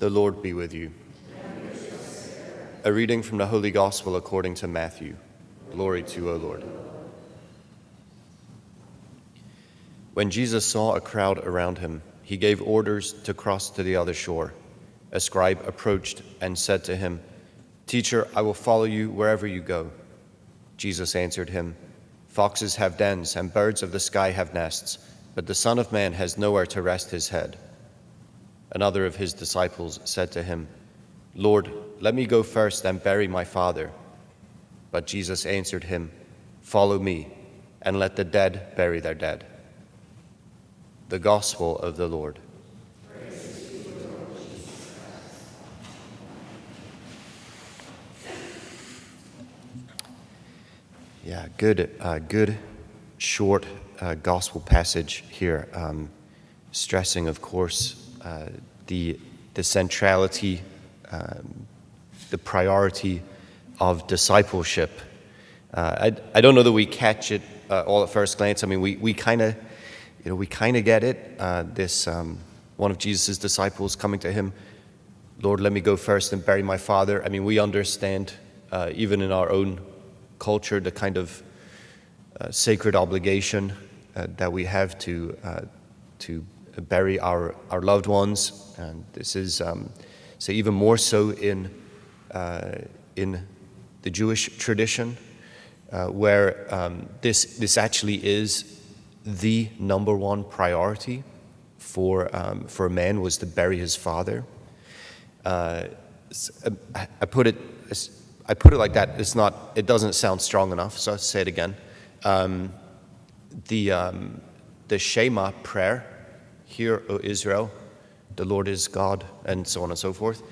The Lord be with you. A reading from the Holy Gospel according to Matthew. Glory to you, O Lord. When Jesus saw a crowd around him, he gave orders to cross to the other shore. A scribe approached and said to him, "Teacher, I will follow you wherever you go." Jesus answered him, "Foxes have dens and birds of the sky have nests, but the Son of Man has nowhere to rest his head." Another of his disciples said to him, "Lord, let me go first and bury my father." But Jesus answered him, "Follow me, and let the dead bury their dead." The Gospel of the Lord. Yeah, good, short gospel passage here, stressing, of course, the centrality, the priority of discipleship. I don't know that we catch it all at first glance. I mean, we kind of get it. This one of Jesus' disciples coming to him, "Lord, let me go first and bury my father." I mean, we understand even in our own culture the kind of sacred obligation that we have to bury our loved ones, and this is so even more so in the Jewish tradition, where this actually is the number one priority for a man, was to bury his father. I put it like that. It doesn't sound strong enough, so I'll say it again. The Shema prayer, "Hear, O Israel, the Lord is God," and so on and so forth,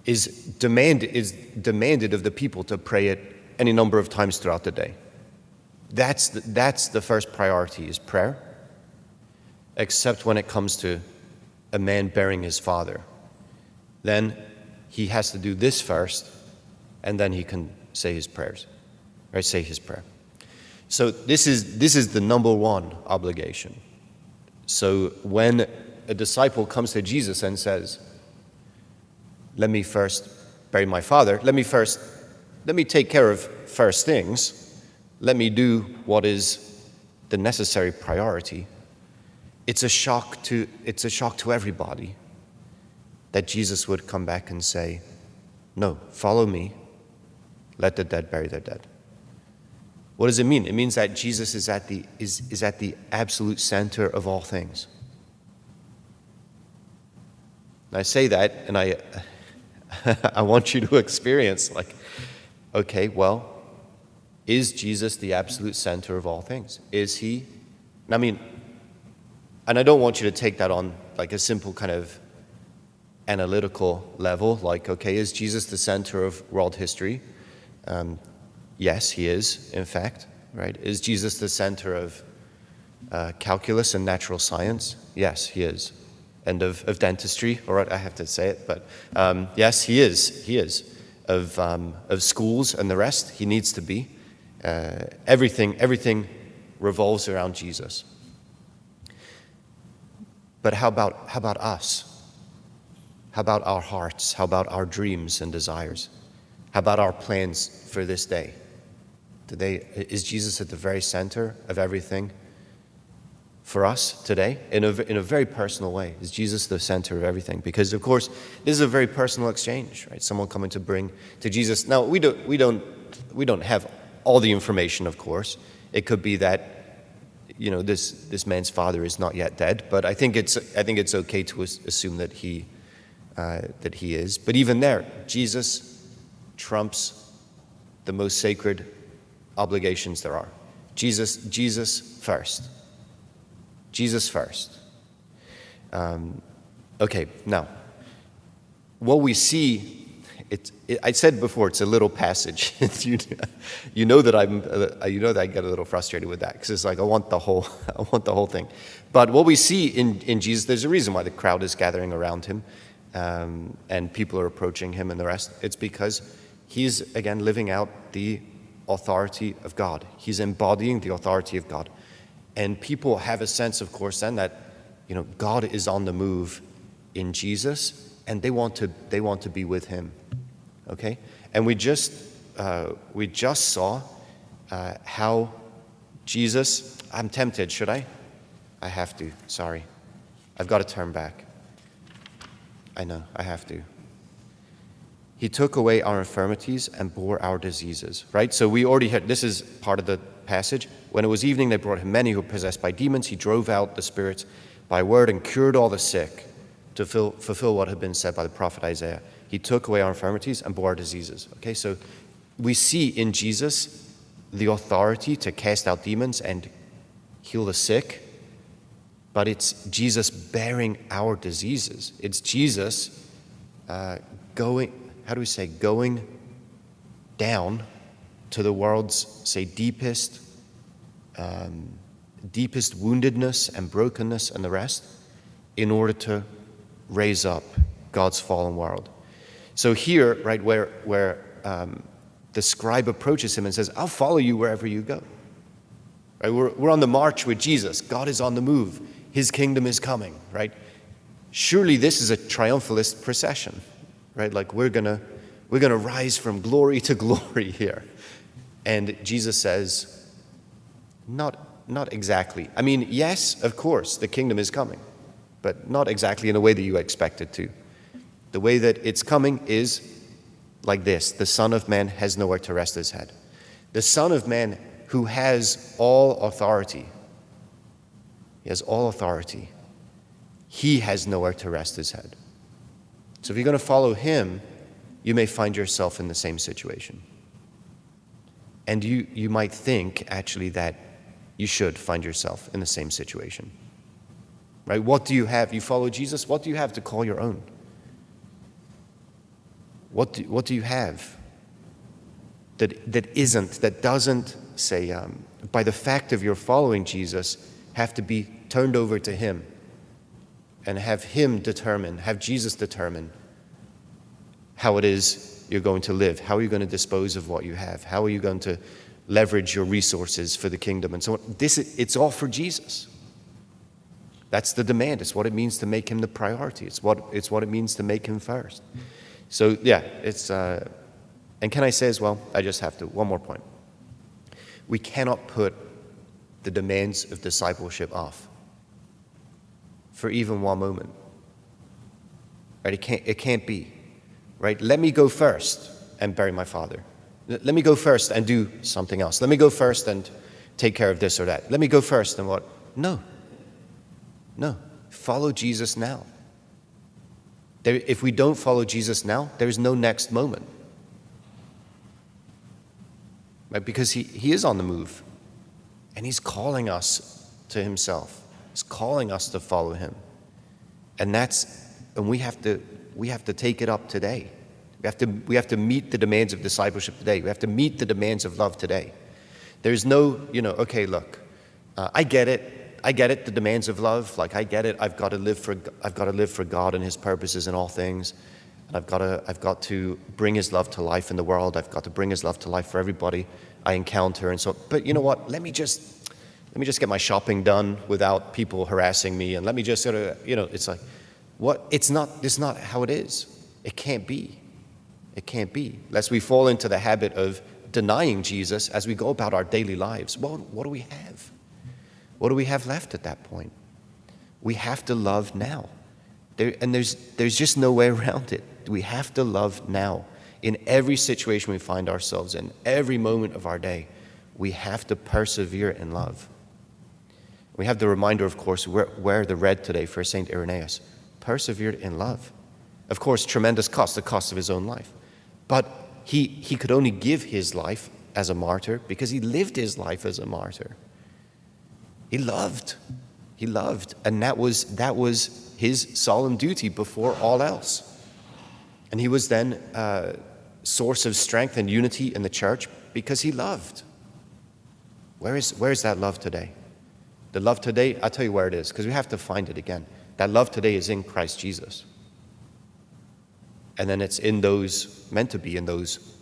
is demanded of the people to pray it any number of times throughout the day. That's the first priority, is prayer, except when it comes to a man burying his father. Then he has to do this first, and then he can say his prayers, or say his prayer. So this is the number one obligation. So when a disciple comes to Jesus and says, "Let me first bury my father, let me take care of first things, let me do what is the necessary priority," it's a shock to everybody that Jesus would come back and say, "No, follow me, let the dead bury their dead." What does it mean? It means that Jesus is at the absolute center of all things. And I say that, and I want you to experience, like, okay, well, is Jesus the absolute center of all things? Is he? I mean, and I don't want you to take that on like a simple kind of analytical level, like, okay, is Jesus the center of world history? Yes, he is, in fact, right? Is Jesus the center of calculus and natural science? Yes, he is. And of dentistry, all right, I have to say it, but yes, he is. He is. Of schools and the rest, he needs to be. Everything revolves around Jesus. But how about us? How about our hearts? How about our dreams and desires? How about our plans for this day? Is Jesus at the very center of everything for us today? In a very personal way, is Jesus the center of everything? Because of course, this is a very personal exchange, right? Someone coming to bring to Jesus. Now we don't have all the information, of course. It could be that, this man's father is not yet dead, but I think it's okay to assume that he is. But even there, Jesus trumps the most sacred obligations there are. Jesus first. Jesus first. Okay, now, what we see, I said before, it's a little passage. you know that I get a little frustrated with that, because it's like I want the whole thing. But what we see in Jesus, there's a reason why the crowd is gathering around him, and people are approaching him and the rest. It's because he's again living out the authority of God. He's embodying the authority of God. And people have a sense, of course, then that, God is on the move in Jesus, and they want to be with him. Okay? And we just saw how Jesus, I'm tempted, should I? I have to, sorry. I've got to turn back. I know, I have to. He took away our infirmities and bore our diseases, right? So we already heard, this is part of the passage. When it was evening, they brought him many who were possessed by demons. He drove out the spirits by word and cured all the sick to fulfill what had been said by the prophet Isaiah. He took away our infirmities and bore our diseases. Okay, so we see in Jesus the authority to cast out demons and heal the sick, but it's Jesus bearing our diseases. It's Jesus going down to the world's, say, deepest woundedness and brokenness and the rest in order to raise up God's fallen world. So here, right, where the scribe approaches him and says, I'll follow you wherever you go. Right, we're on the march with Jesus. God is on the move. His kingdom is coming, right? Surely this is a triumphalist procession, right? Like we're gonna rise from glory to glory here. And Jesus says, not exactly. I mean, yes, of course, the kingdom is coming, but not exactly in the way that you expect it to. The way that it's coming is like this. The Son of Man has nowhere to rest his head. The Son of Man who has all authority. He has all authority. He has nowhere to rest his head. So if you're going to follow him, you may find yourself in the same situation. And you might think, actually, that you should find yourself in the same situation. Right? What do you have? You follow Jesus? What do you have to call your own? What do you have that doesn't say, by the fact of your following Jesus, have to be turned over to him and have Jesus determine how it is you're going to live, how are you going to dispose of what you have, how are you going to leverage your resources for the kingdom and so on. It's all for Jesus. That's the demand. It's what it means to make him the priority. It's what it means to make him first. So yeah, and can I say as well, I just have to, one more point. We cannot put the demands of discipleship off for even one moment. Right? It can't be. Right? Let me go first and bury my father. Let me go first and do something else. Let me go first and take care of this or that. Let me go first and what? No. Follow Jesus now. If we don't follow Jesus now, there is no next moment. Right? Because he is on the move. And he's calling us to himself. He's calling us to follow him. And we have to take it up today. We have to meet the demands of discipleship today. We have to meet the demands of love today. There's no, okay, look, I get it. The demands of love. Like I get it. I've got to live for God and his purposes in all things. And I've got to bring his love to life in the world. I've got to bring his love to life for everybody I encounter and so. But you know what? Let me just get my shopping done without people harassing me, and let me just sort of, it's like, what? It's not how it is. It can't be. It can't be. Lest we fall into the habit of denying Jesus as we go about our daily lives. Well, what do we have? What do we have left at that point? We have to love now. There's just no way around it. We have to love now. In every situation we find ourselves in, every moment of our day, we have to persevere in love. We have the reminder, of course, wear the red today for St. Irenaeus. Persevered in love. Of course, tremendous cost, the cost of his own life. But he could only give his life as a martyr because he lived his life as a martyr. He loved, and that was his solemn duty before all else. And he was then a source of strength and unity in the church because he loved. Where is that love today? The love today, I'll tell you where it is, because we have to find it again. That love today is in Christ Jesus. And then it's meant to be in those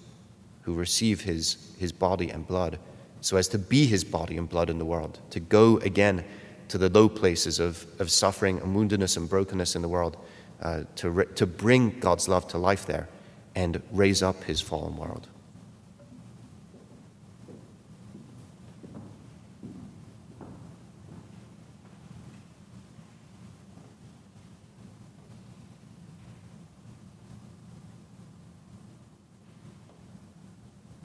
who receive his body and blood, so as to be his body and blood in the world, to go again to the low places of suffering and woundedness and brokenness in the world, to bring God's love to life there and raise up his fallen world.